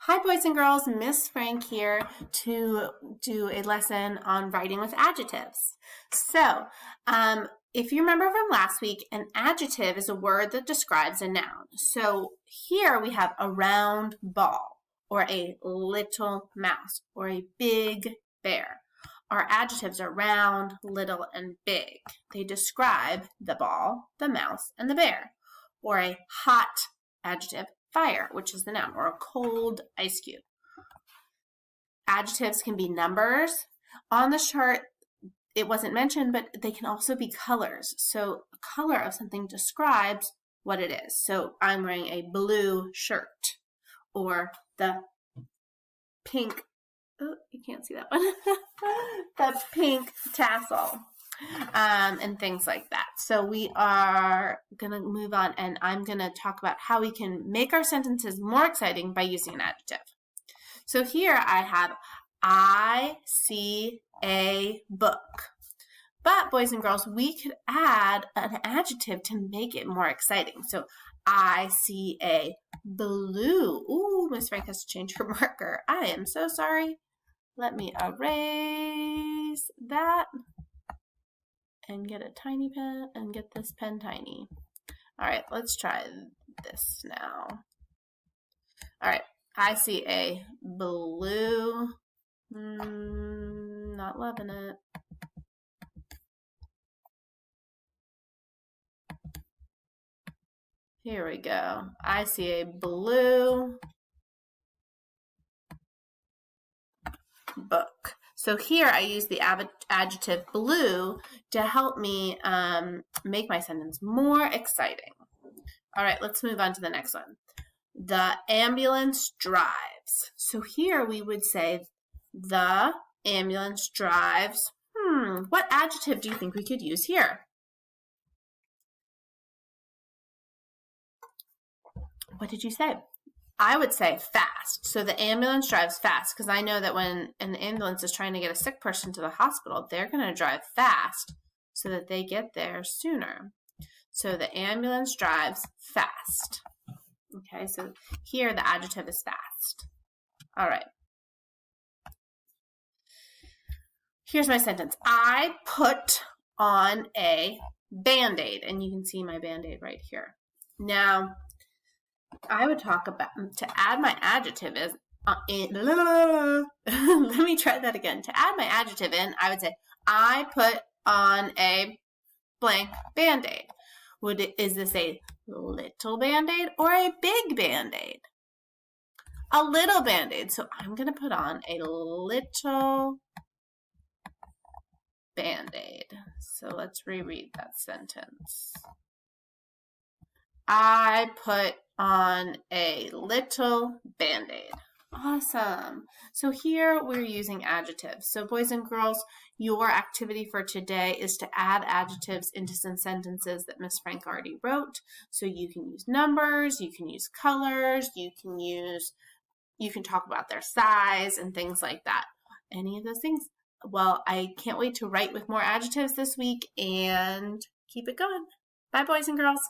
Hi boys and girls, Miss Frank here to do a lesson on writing with adjectives. So, if you remember from last week, an adjective is a word that describes a noun. So here we have a round ball, or a little mouse, or a big bear. Our adjectives are round, little, and big. They describe the ball, the mouse, and the bear. Or a hot adjective, fire, which is the noun, or a cold ice cube. Adjectives can be numbers. On the chart, it wasn't mentioned, but they can also be colors. So a color of something describes what it is. So I'm wearing a blue shirt, or the pink, oh, you can't see that one, the pink tassel. And things like that. So we are going to move on, and I'm going to talk about how we can make our sentences more exciting by using an adjective. So here I have, I see a book. But boys and girls, we could add an adjective to make it more exciting. So I see a blue. Ooh, Miss Frank has to change her marker. I am so sorry. Let me erase that. And get a tiny pen and get this pen tiny. All right, let's try this now. All right, I see a blue, not loving it. Here we go. I see a blue book. So here I use the adjective blue to help me make my sentence more exciting. All right, let's move on to the next one. The ambulance drives. So here we would say the ambulance drives. What adjective do you think we could use here? What did you say? I would say fast. So the ambulance drives fast, because I know that when an ambulance is trying to get a sick person to the hospital, they're going to drive fast so that they get there sooner. So the ambulance drives fast. Okay, so here the adjective is fast. All right. Here's my sentence. I put on a Band-Aid, and you can see my Band-Aid right here. Now, I would talk about, to add my adjective is, let me try that again. To add my adjective in, I would say, I put on a blank Band-Aid. Is this a little Band-Aid or a big Band-Aid? A little Band-Aid. So I'm going to put on a little Band-Aid. So let's reread that sentence. I put on a little Band-Aid. Awesome. So here we're using adjectives. So boys and girls, your activity for today is to add adjectives into some sentences that Miss Frank already wrote. So you can use numbers, you can use colors, you can talk about their size and things like that. Any of those things. Well, I can't wait to write with more adjectives this week and keep it going. Bye, boys and girls.